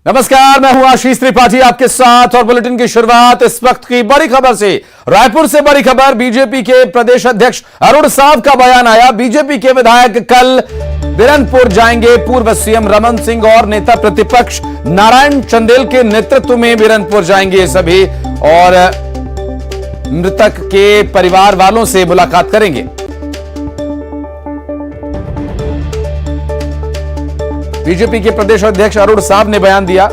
नमस्कार, मैं हूं आशीष त्रिपाठी आपके साथ और बुलेटिन की शुरुआत इस वक्त की बड़ी खबर से। रायपुर से बड़ी खबर, बीजेपी के प्रदेश अध्यक्ष अरुण साव का बयान आया। बीजेपी के विधायक कल बिरनपुर जाएंगे। पूर्व सीएम रमन सिंह और नेता प्रतिपक्ष नारायण चंदेल के नेतृत्व में बिरनपुर जाएंगे सभी और मृतक के परिवार वालों से मुलाकात करेंगे। बीजेपी के प्रदेश अध्यक्ष अरुण साव ने बयान दिया।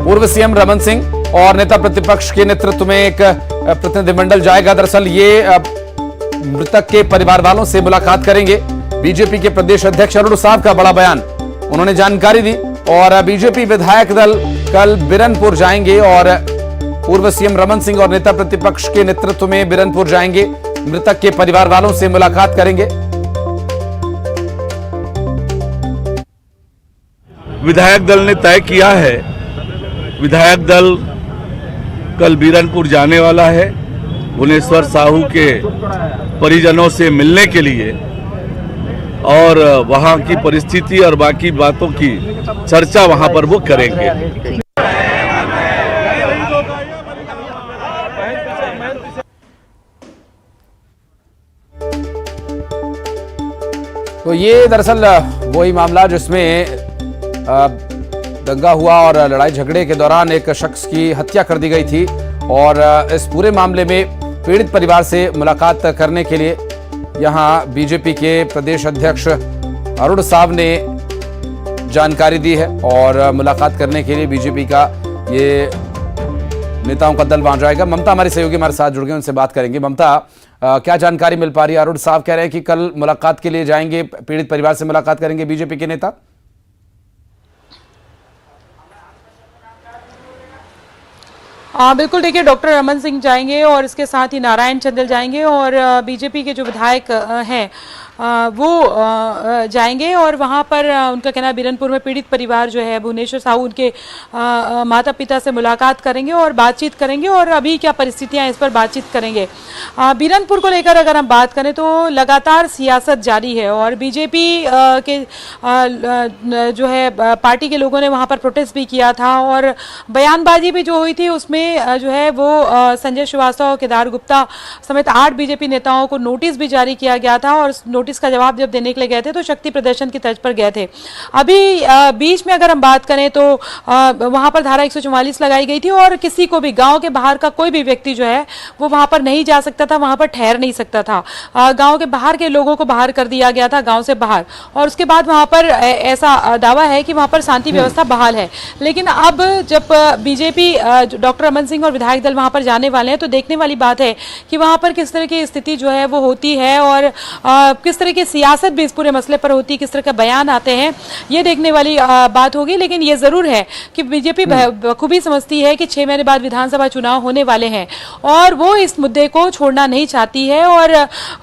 पूर्व सीएम रमन सिंह और नेता प्रतिपक्ष के नेतृत्व में एक प्रतिनिधिमंडल जाएगा। दरअसल ये मृतक के परिवार वालों से मुलाकात करेंगे। बीजेपी के प्रदेश अध्यक्ष अरुण साव का बड़ा बयान, उन्होंने जानकारी दी और बीजेपी विधायक दल कल बिरनपुर जाएंगे और पूर्व सीएम रमन सिंह और नेता प्रतिपक्ष के नेतृत्व में बिरनपुर जाएंगे। मृतक के परिवार वालों से मुलाकात करेंगे। विधायक दल ने तय किया है, विधायक दल कल बिरनपुर जाने वाला है भुवनेश्वर साहू के परिजनों से मिलने के लिए और वहां की परिस्थिति और बाकी बातों की चर्चा वहां पर वो करेंगे। तो ये दरअसल वही मामला जिसमें दंगा हुआ और लड़ाई झगड़े के दौरान एक शख्स की हत्या कर दी गई थी और इस पूरे मामले में पीड़ित परिवार से मुलाकात करने के लिए यहां बीजेपी के प्रदेश अध्यक्ष अरुण साव ने जानकारी दी है और मुलाकात करने के लिए बीजेपी का ये नेताओं का दल वहां जाएगा। ममता हमारी सहयोगी हमारे साथ जुड़ गए, उनसे बात करेंगे। ममता, क्या जानकारी मिल पा रही है? अरुण साव कह रहे हैं कि कल मुलाकात के लिए जाएंगे, पीड़ित परिवार से मुलाकात करेंगे बीजेपी के नेता। बिल्कुल, देखिए, डॉक्टर रमन सिंह जाएंगे और इसके साथ ही नारायण चंदेल जाएंगे और बीजेपी के जो विधायक हैं वो जाएंगे और वहाँ पर उनका कहना है बिरनपुर में पीड़ित परिवार जो है भुवनेश्वर साहू उनके माता पिता से मुलाकात करेंगे और बातचीत करेंगे और अभी क्या परिस्थितियाँ इस पर बातचीत करेंगे। बिरनपुर को लेकर अगर हम बात करें तो लगातार सियासत जारी है और बीजेपी के जो है पार्टी के लोगों ने वहाँ पर प्रोटेस्ट भी किया था और बयानबाजी भी जो हुई थी उसमें जो है वो संजय श्रीवास्तव, केदार गुप्ता समेत 8 बीजेपी नेताओं को नोटिस भी जारी किया गया था और नोटिस का जवाब जब देने के लिए गए थे तो शक्ति प्रदर्शन की तर्ज पर गए थे। अभी बीच में अगर हम बात करें तो वहां पर धारा 144 लगाई गई थी और किसी को भी गांव के बाहर का कोई भी व्यक्ति जो है वो वहां पर नहीं जा सकता था, वहां पर ठहर नहीं सकता था। गांव के बाहर के लोगों को बाहर कर दिया गया था, गांव से बाहर। और उसके बाद वहां पर ऐसा दावा है कि वहां पर शांति व्यवस्था बहाल है। लेकिन अब जब बीजेपी डॉक्टर रमन सिंह और विधायक दल वहां पर जाने वाले हैं तो देखने वाली बात है कि वहां पर किस तरह की स्थिति जो है वो होती है और किस तरह की सियासत भी इस पूरे मसले पर होती है, किस तरह का बयान आते हैं, ये देखने वाली बात होगी। लेकिन ये जरूर है कि बीजेपी बखूबी समझती है कि 6 महीने बाद विधानसभा चुनाव होने वाले हैं और वो इस मुद्दे को छोड़ना नहीं चाहती है। और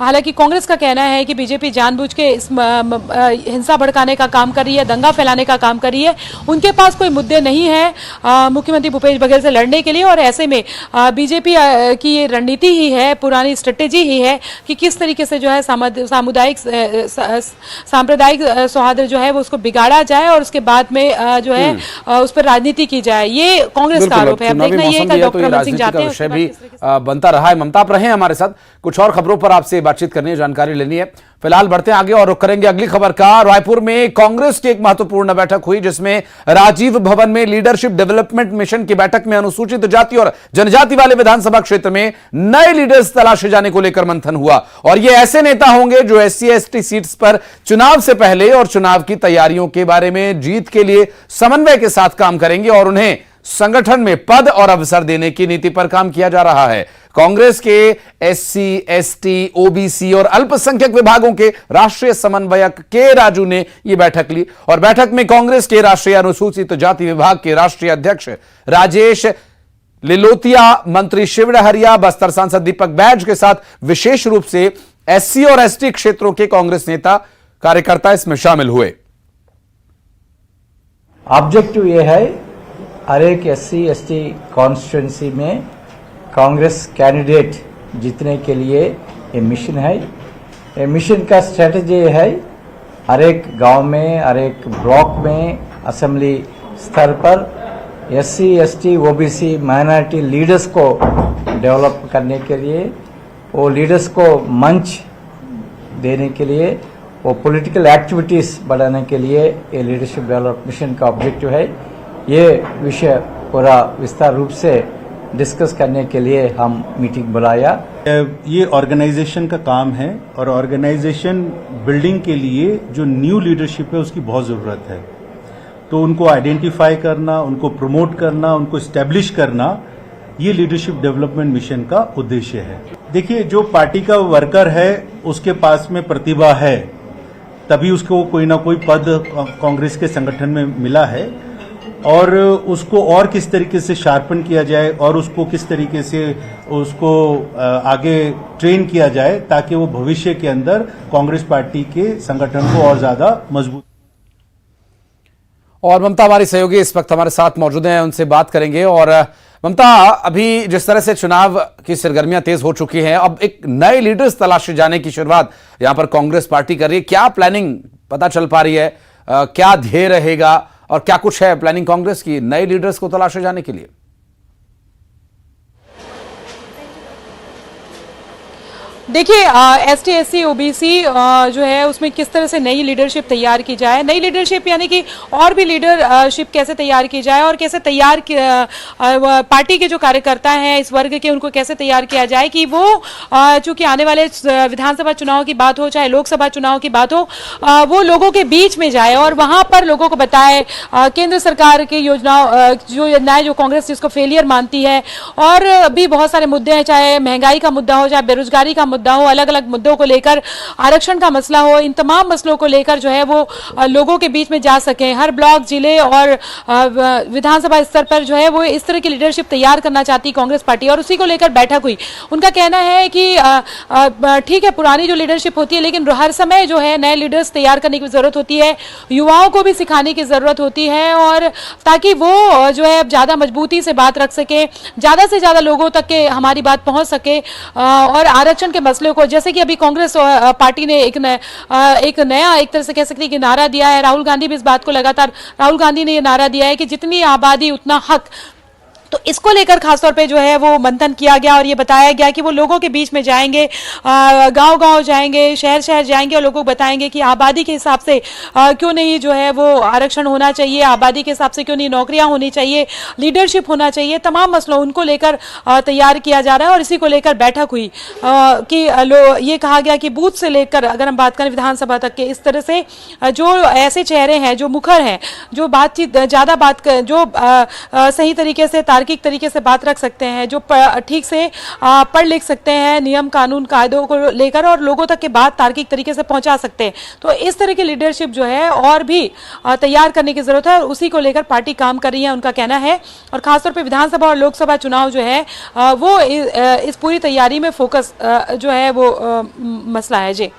हालांकि कांग्रेस का कहना है कि बीजेपी जानबूझ के इस हिंसा भड़काने का काम कर रही है, दंगा फैलाने का काम कर रही है। उनके पास कोई मुद्दे नहीं है मुख्यमंत्री भूपेश बघेल से लड़ने के लिए और ऐसे में बीजेपी की ये रणनीति ही है, पुरानी स्ट्रेटेजी ही है कि किस तरीके से जो है सामुदायिक सांप्रदायिक सौहार्द जो है वो उसको बिगाड़ा जाए और उसके बाद में जो है उस पर राजनीति की जाए। ये कांग्रेस का आरोप है। अब देखना ये कि डॉक्टर रमन सिंह जाते हैं विषय भी बनता रहा है। ममता, आप रहे हमारे साथ, कुछ और खबरों पर आपसे बातचीत करनी है, जानकारी लेनी है। फिलहाल बढ़ते हैं आगे और रुक करेंगे अगली खबर का। रायपुर में कांग्रेस की एक महत्वपूर्ण बैठक हुई जिसमें राजीव भवन में लीडरशिप डेवलपमेंट मिशन की बैठक में अनुसूचित जाति और जनजाति वाले विधानसभा क्षेत्र में नए लीडर्स तलाशे जाने को लेकर मंथन हुआ और ये ऐसे नेता होंगे जो SC/ST सीट्स पर चुनाव से पहले और चुनाव की तैयारियों के बारे में जीत के लिए समन्वय के साथ काम करेंगे और उन्हें संगठन में पद और अवसर देने की नीति पर काम किया जा रहा है। कांग्रेस के SC/ST, OBC और अल्पसंख्यक विभागों के राष्ट्रीय समन्वयक के राजू ने यह बैठक ली और बैठक में कांग्रेस के राष्ट्रीय अनुसूचित जाति विभाग के राष्ट्रीय अध्यक्ष राजेश लिलोतिया मंत्री शिव डहरिया, बस्तर सांसद दीपक बैज के साथ विशेष रूप से एससी और एसटी क्षेत्रों के कांग्रेस नेता कार्यकर्ता इसमें शामिल हुए। ऑब्जेक्टिव ये है, हर एक एससी एसटी कॉन्स्टिट्यूंसी में कांग्रेस कैंडिडेट जीतने के लिए ये मिशन है। ये मिशन का स्ट्रेटजी है, हर एक गांव में, हर एक ब्लॉक में, असेंबली स्तर पर SC ST OBC minority leaders को डेवलप करने के लिए, वो लीडर्स को मंच देने के लिए, वो पॉलिटिकल एक्टिविटीज बढ़ाने के लिए ये लीडरशिप डेवलप मिशन का ऑब्जेक्टिव है। ये विषय पूरा विस्तार रूप से डिस्कस करने के लिए हम मीटिंग बुलाया। ये ऑर्गेनाइजेशन का काम है और ऑर्गेनाइजेशन बिल्डिंग के लिए जो न्यू लीडरशिप है उसकी बहुत ज़रूरत है। तो उनको आइडेंटिफाई करना, उनको प्रमोट करना, उनको इस्टेब्लिश करना, ये लीडरशिप डेवलपमेंट मिशन का उद्देश्य है। देखिए, जो पार्टी का वर्कर है उसके पास में प्रतिभा है, तभी उसको कोई ना कोई पद कांग्रेस के संगठन में मिला है, और उसको और किस तरीके से शार्पन किया जाए और उसको किस तरीके से उसको आगे ट्रेन किया जाए ताकि वो भविष्य के अंदर कांग्रेस पार्टी के संगठन को और ज्यादा मजबूत। और ममता हमारी सहयोगी इस वक्त हमारे साथ मौजूद हैं, उनसे बात करेंगे। और ममता, अभी जिस तरह से चुनाव की सरगर्मियां तेज हो चुकी हैं, अब एक नए लीडर्स तलाशे जाने की शुरुआत यहां पर कांग्रेस पार्टी कर रही है। क्या प्लानिंग पता चल पा रही है, क्या ध्येय रहेगा और क्या कुछ है प्लानिंग कांग्रेस की नए लीडर्स को तलाशे जाने के लिए? देखिए, एसटी एससी ओबीसी जो है उसमें किस तरह से नई लीडरशिप तैयार की जाए, नई लीडरशिप यानी कि और भी लीडरशिप कैसे तैयार की जाए और कैसे तैयार पार्टी के जो कार्यकर्ता हैं इस वर्ग के, उनको कैसे तैयार किया जाए कि वो चूंकि आने वाले विधानसभा चुनाव की बात हो चाहे लोकसभा चुनाव की बात हो, वो लोगों के बीच में जाए और वहां पर लोगों को बताए केंद्र सरकार की योजनाएं जो कांग्रेस जिसको फेलियर मानती है, और भी बहुत सारे मुद्दे हैं, चाहे महंगाई का मुद्दा हो, चाहे बेरोजगारी का मुद्दा हो, अलग अलग मुद्दों को लेकर, आरक्षण का मसला हो, इन तमाम मसलों को लेकर जो है वो लोगों के बीच में जा सके। हर ब्लॉक, जिले और विधानसभा स्तर पर जो है वो इस तरह की लीडरशिप तैयार करना चाहती कांग्रेस पार्टी, और उसी को लेकर बैठक हुई। उनका कहना है कि ठीक है, पुरानी जो लीडरशिप होती है, लेकिन हर समय जो है नए लीडर्स तैयार करने की जरूरत होती है, युवाओं को भी सिखाने की जरूरत होती है, और ताकि वो जो है ज्यादा मजबूती से बात रख सके, ज्यादा से ज्यादा लोगों तक के हमारी बात पहुंच सके। और आरक्षण के मसले को, जैसे कि अभी कांग्रेस पार्टी ने एक नया एक तरह से कह सकते हैं कि नारा दिया है, राहुल गांधी भी इस बात को लगातार, राहुल गांधी ने ये नारा दिया है कि जितनी आबादी उतना हक। तो इसको लेकर खासतौर पे जो है वो मंथन किया गया और ये बताया गया कि वो लोगों के बीच में जाएंगे, गांव-गांव जाएंगे, शहर-शहर जाएंगे और लोगों को बताएंगे कि आबादी के हिसाब से क्यों नहीं जो है वो आरक्षण होना चाहिए, आबादी के हिसाब से क्यों नहीं नौकरियां होनी चाहिए, लीडरशिप होना चाहिए। तमाम मसलों उनको लेकर तैयार किया जा रहा है, और इसी को लेकर बैठक हुई कि ये कहा गया कि बूथ से लेकर अगर हम बात करें विधानसभा तक के, इस तरह से जो ऐसे चेहरे हैं, जो मुखर हैं, जो बातचीत ज़्यादा बात जो सही तरीके से तार्किक तरीके से बात रख सकते हैं, जो ठीक से पढ़ लिख सकते हैं नियम कानून कायदों को लेकर, और लोगों तक के बात तार्किक तरीके से पहुंचा सकते हैं। तो इस तरह की लीडरशिप जो है और भी तैयार करने की जरूरत है, और उसी को लेकर पार्टी काम कर रही है, उनका कहना है। और खासतौर पर विधानसभा और लोकसभा चुनाव जो है वो इस पूरी तैयारी में फोकस जो है वो मसला है। जी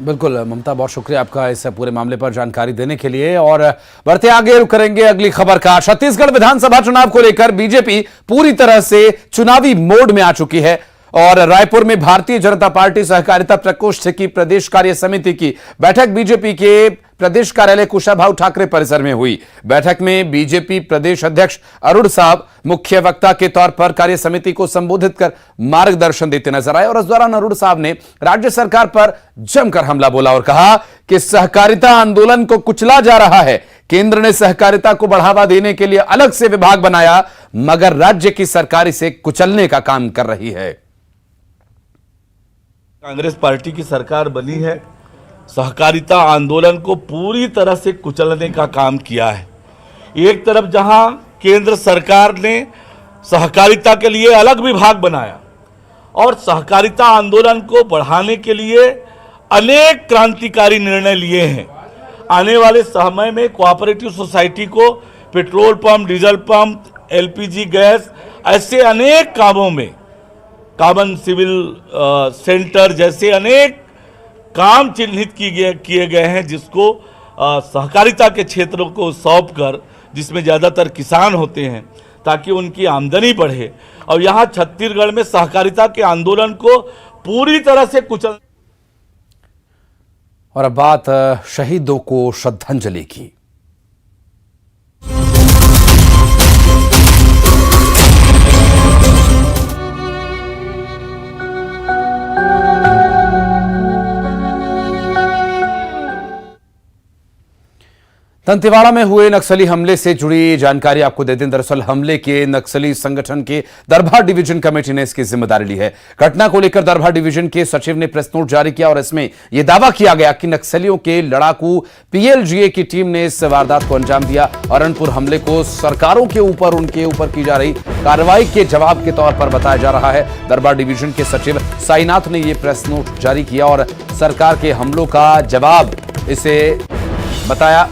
बिल्कुल ममता, बहुत शुक्रिया आपका इस पूरे मामले पर जानकारी देने के लिए। और बढ़ते आगे रुक करेंगे अगली खबर का। छत्तीसगढ़ विधानसभा चुनाव को लेकर बीजेपी पूरी तरह से चुनावी मोड में आ चुकी है, और रायपुर में भारतीय जनता पार्टी सहकारिता प्रकोष्ठ की प्रदेश कार्य समिति की बैठक बीजेपी के प्रदेश कार्यालय कुशाभाऊ ठाकरे परिसर में हुई। बैठक में बीजेपी प्रदेश अध्यक्ष अरुण साहब मुख्य वक्ता के तौर पर कार्य समिति को संबोधित कर मार्गदर्शन देते नजर आए, और इस दौरान अरुण साहब ने राज्य सरकार पर जमकर हमला बोला और कहा कि सहकारिता आंदोलन को कुचला जा रहा है। केंद्र ने सहकारिता को बढ़ावा देने के लिए अलग से विभाग बनाया, मगर राज्य की सरकार इसे कुचलने का काम कर रही है। कांग्रेस पार्टी की सरकार बनी है, सहकारिता आंदोलन को पूरी तरह से कुचलने का काम किया है। एक तरफ जहां केंद्र सरकार ने सहकारिता के लिए अलग विभाग बनाया और सहकारिता आंदोलन को बढ़ाने के लिए अनेक क्रांतिकारी निर्णय लिए हैं। आने वाले समय में कोऑपरेटिव सोसाइटी को petrol pump, diesel pump, LPG gas ऐसे अनेक कामों में कॉमन सिविल सेंटर जैसे अनेक काम चिन्हित किए गए हैं, जिसको सहकारिता के क्षेत्रों को सौंप कर, जिसमें ज़्यादातर किसान होते हैं, ताकि उनकी आमदनी बढ़े। और यहाँ छत्तीसगढ़ में सहकारिता के आंदोलन को पूरी तरह से कुचल। और अब बात शहीदों को श्रद्धांजलि की। दंतेवाड़ा में हुए नक्सली हमले से जुड़ी जानकारी आपको दे दें। दरअसल हमले के नक्सली संगठन के दरभा डिवीजन कमेटी ने इसकी जिम्मेदारी ली है। घटना को लेकर दरभा डिवीजन के सचिव ने प्रेस नोट जारी किया और इसमें यह दावा किया गया कि नक्सलियों के लड़ाकू पीएलजीए की टीम ने इस वारदात को अंजाम दिया। अरनपुर हमले को सरकारों के ऊपर उनके ऊपर की जा रही कार्रवाई के जवाब के तौर पर बताया जा रहा है। दरभा डिवीजन के सचिव साईनाथ ने यह प्रेस नोट जारी किया और सरकार के हमलों का जवाब इसे बताया।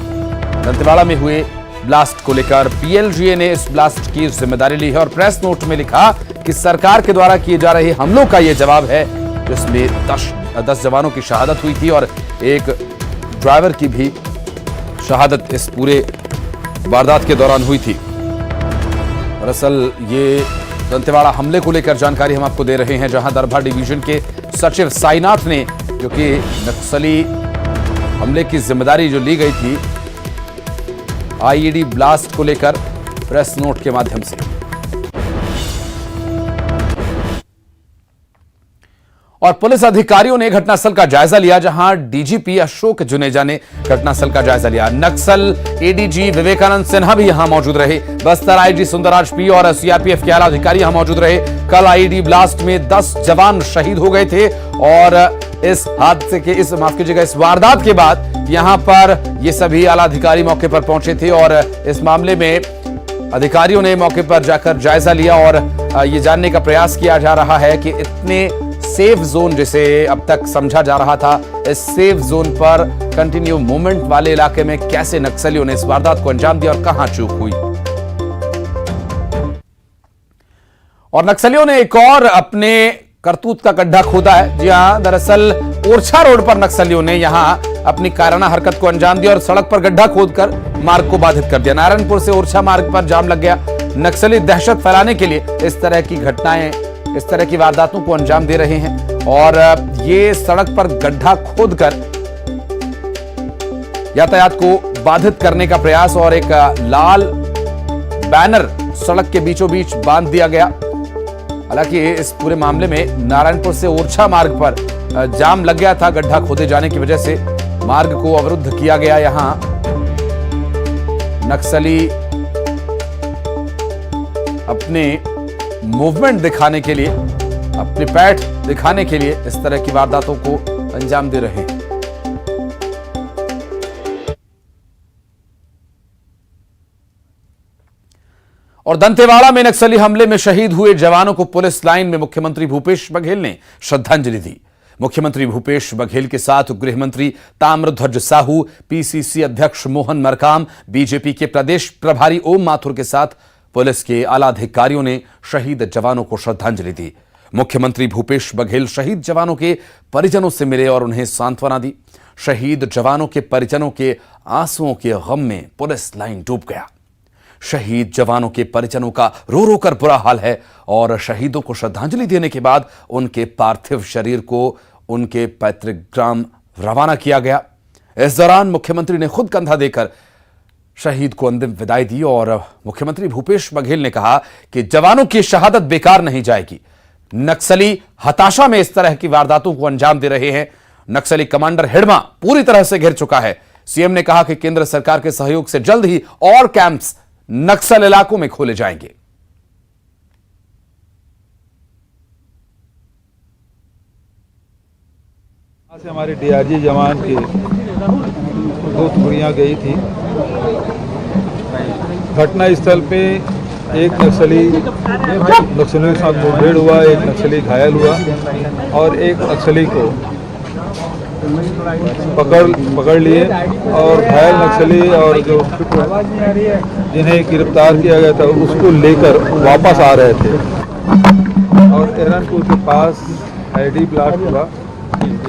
दंतेवाड़ा में हुए ब्लास्ट को लेकर पीएलजीए ने इस ब्लास्ट की जिम्मेदारी ली है और प्रेस नोट में लिखा कि सरकार के द्वारा किए जा रहे हमलों का यह जवाब है, जिसमें 10 जवानों की शहादत हुई थी और एक ड्राइवर की भी शहादत इस पूरे वारदात के दौरान हुई थी। दरअसल ये दंतेवाड़ा हमले को लेकर जानकारी हम आपको दे रहे हैं, जहां दरभा डिवीजन के सचिव साईनाथ ने, जो कि नक्सली हमले की जिम्मेदारी जो ली गई थी आईईडी ब्लास्ट को लेकर, प्रेस नोट के माध्यम से। और पुलिस अधिकारियों ने घटनास्थल का जायजा लिया, जहां डीजीपी अशोक जुनेजा ने घटनास्थल का जायजा लिया। नक्सल एडीजी विवेकानंद सिन्हा भी यहां मौजूद रहे। बस्तर आईजी सुंदरराज पी और सीआरपीएफ के आला अधिकारी यहां मौजूद रहे। कल आईईडी ब्लास्ट में 10 जवान शहीद हो गए थे और इस हादसे के इस वारदात के बाद यहां पर ये सभी आला अधिकारी मौके पर पहुंचे थे और इस मामले में अधिकारियों ने मौके पर जाकर जायजा लिया और ये जानने का प्रयास किया जा रहा है कि इतने सेफ जोन जिसे अब तक समझा जा रहा था, इस सेफ जोन पर कंटिन्यू मूवमेंट वाले इलाके में कैसे नक्सलियों ने इस वारदात को अंजाम दिया और कहां चूक हुई। और नक्सलियों ने एक और अपने करतूत का गड्ढा खोदा है। जी हां, दरअसल ओरछा रोड पर नक्सलियों ने यहां अपनी कायराना हरकत को अंजाम दिया और सड़क पर गड्ढा खोदकर मार्ग को बाधित कर दिया। नारायणपुर से ओरछा मार्ग पर जाम लग गया। नक्सली दहशत फैलाने के लिए इस तरह की घटनाएं, इस तरह की वारदातों को अंजाम दे रहे हैं और ये सड़क पर गड्ढा खोदकर यातायात को बाधित करने का प्रयास और एक लाल बैनर सड़क के बीचों बीच बांध दिया गया। हालांकि इस पूरे मामले में नारायणपुर से ओरछा मार्ग पर जाम लग गया था। गड्ढा खोदे जाने की वजह से मार्ग को अवरुद्ध किया गया। यहां नक्सली अपने मूवमेंट दिखाने के लिए, अपनी पैठ दिखाने के लिए इस तरह की वारदातों को अंजाम दे रहे हैं। और दंतेवाड़ा में नक्सली हमले में शहीद हुए जवानों को पुलिस लाइन में मुख्यमंत्री भूपेश बघेल ने श्रद्धांजलि दी। मुख्यमंत्री भूपेश बघेल के साथ गृह मंत्री ताम्रध्वज साहू, पीसीसी अध्यक्ष मोहन मरकाम, बीजेपी के प्रदेश प्रभारी ओम माथुर के साथ पुलिस के आला अधिकारियों ने शहीद जवानों को श्रद्धांजलि दी। मुख्यमंत्री भूपेश बघेल शहीद जवानों के परिजनों से मिले और उन्हें सांत्वना दी। शहीद जवानों के परिजनों के आंसुओं के गम में पुलिस लाइन डूब गया। शहीद जवानों के परिजनों का रो रो कर बुरा हाल है और शहीदों को श्रद्धांजलि देने के बाद उनके पार्थिव शरीर को उनके पैतृक ग्राम रवाना किया गया। इस दौरान मुख्यमंत्री ने खुद कंधा देकर शहीद को अंतिम विदाई दी और मुख्यमंत्री भूपेश बघेल ने कहा कि जवानों की शहादत बेकार नहीं जाएगी। नक्सली हताशा में इस तरह की वारदातों को अंजाम दे रहे हैं। नक्सली कमांडर हिडमा पूरी तरह से घिर चुका है। सीएम ने कहा कि केंद्र सरकार के सहयोग से जल्द ही और कैंप्स नक्सल इलाकों में खोले जाएंगे। यहाँ से हमारे डीआरजी जवान की 2 टुकड़ियां गई थी। घटना स्थल पे एक नक्सलियों के साथ मुठभेड़ हुआ, एक नक्सली घायल हुआ और एक नक्सली को पकड़ लिए और घायल नक्सली और जो जिन्हें गिरफ्तार किया गया था उसको लेकर वापस आ रहे थे और एहरानपुर के पास आईडी ब्लास्ट हुआ,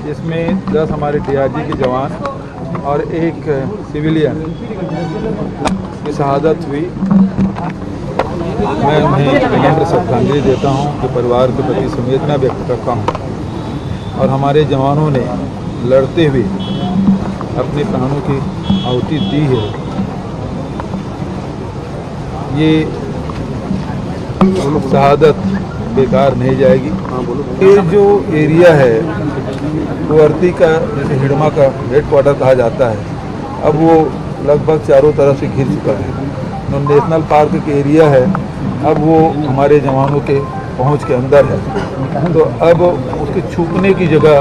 जिसमें 10 हमारे डीआरजी के जवान और एक सिविलियन की शहादत हुई। मैं उन्हें विनम्र श्रद्धांजलि देता हूं कि परिवार के प्रति संवेदना व्यक्त करता हूं और हमारे जवानों ने लड़ते हुए अपने प्राणों की आहुति दी है। ये शहादत बेकार नहीं जाएगी। ये जो एरिया है वो आरती का, जैसे हिडमा का हेडक्वार्टर कहा जाता है, अब वो लगभग चारों तरफ से घिर चुका है। नेशनल पार्क के एरिया है, अब वो हमारे जवानों के पहुंच के अंदर है, तो अब उसके छुपने की जगह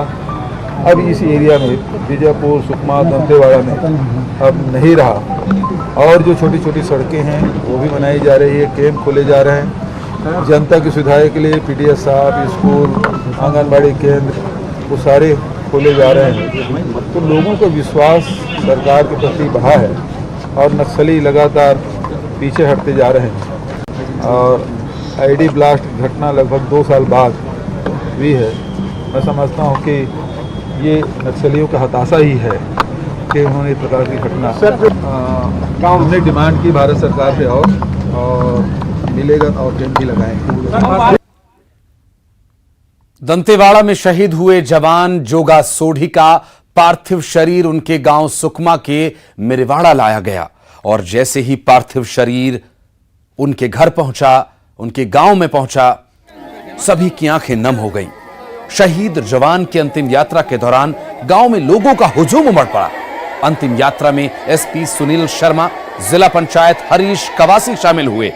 अब इस एरिया में बीजापुर, सुकमा, दंतेवाड़ा में अब नहीं रहा। और जो छोटी छोटी सड़कें हैं वो भी बनाई जा रही है, कैंप खोले जा रहे हैं जनता की सुविधा के लिए। पीडीएस साहब, स्कूल, आंगनबाड़ी केंद्र वो सारे खोले जा रहे हैं, तो लोगों का विश्वास सरकार के प्रति बढ़ा है और नक्सली लगातार पीछे हटते जा रहे हैं। और आईडी ब्लास्ट घटना लगभग 2 साल बाद हुई है। मैं समझता हूँ कि ये नक्सलियों का हताशा ही है कि उन्होंने इस प्रकार की घटना हमने डिमांड की भारत सरकार से और मिलेगा और कैंप भी लगाएंगे। दंतेवाड़ा में शहीद हुए जवान जोगा सोढ़ी का पार्थिव शरीर उनके गांव सुकमा के मिरवाड़ा लाया गया और जैसे ही पार्थिव शरीर उनके घर पहुंचा, उनके गांव में पहुंचा, सभी की आंखें नम हो गईं। शहीद जवान की अंतिम यात्रा के दौरान गांव में लोगों का हुजूम उमड़ पड़ा। अंतिम यात्रा में एसपी सुनील शर्मा, जिला पंचायत हरीश कवासी शामिल हुए।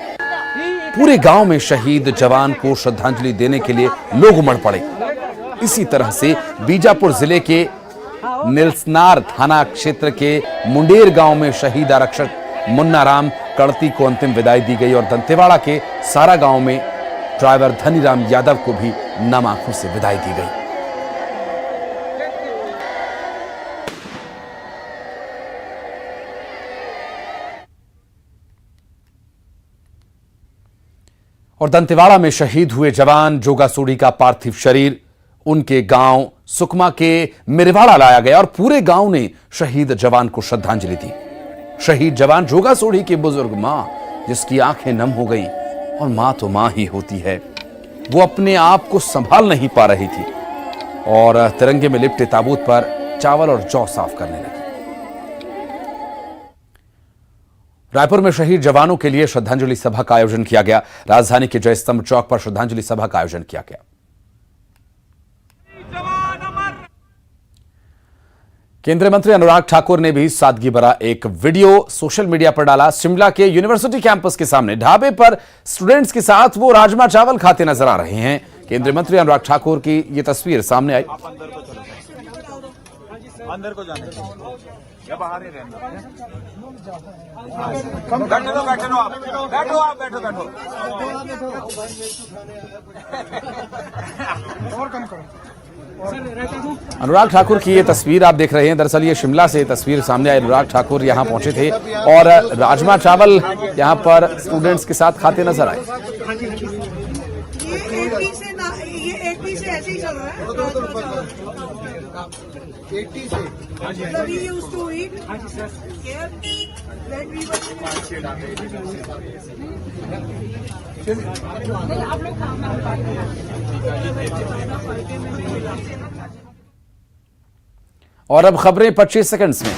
पूरे गांव में शहीद जवान को श्रद्धांजलि देने के लिए लोग उमड़ पड़े। इसी तरह से बीजापुर जिले के निल्सनार थाना क्षेत्र के मुंडेर गांव में शहीद आरक्षक मुन्ना राम कड़ती को अंतिम विदाई दी गई और दंतेवाड़ा के सारा गांव में ड्राइवर धनीराम यादव को भी नम आंखों से विदाई दी गई। और दंतेवाड़ा में शहीद हुए जवान जोगा सोढ़ी का पार्थिव शरीर उनके गांव सुकमा के मिरवाड़ा लाया गया और पूरे गांव ने शहीद जवान को श्रद्धांजलि दी। शहीद जवान जोगा सोढ़ी की बुजुर्ग मां, जिसकी आंखें नम हो गई, और मां तो मां ही होती है, वो अपने आप को संभाल नहीं पा रही थी और तिरंगे में लिपटे ताबूत पर चावल और जौ साफ करने लगी। रायपुर में शहीद जवानों के लिए श्रद्धांजलि सभा का आयोजन किया गया। राजधानी के जयस्तंभ चौक पर श्रद्धांजलि सभा का आयोजन किया गया। केंद्रीय मंत्री अनुराग ठाकुर ने भी सादगी भरा एक वीडियो सोशल मीडिया पर डाला। शिमला के यूनिवर्सिटी कैंपस के सामने ढाबे पर स्टूडेंट्स के साथ वो राजमा चावल खाते नजर आ रहे हैं। केंद्रीय मंत्री अनुराग ठाकुर की ये तस्वीर सामने आई। अंदर को जाने या बाहर ही रहना। बैठो। और कम करो। अनुराग ठाकुर की ये तस्वीर आप देख रहे हैं। दरअसल ये शिमला से तस्वीर सामने आई। अनुराग ठाकुर यहां पहुंचे थे और राजमा चावल यहां पर स्टूडेंट्स के साथ खाते नजर आए। ये 80 से ऐसे ही चल रहा है। 80 से we used to eat here that we और अब खबरें 25 सेकंड्स में।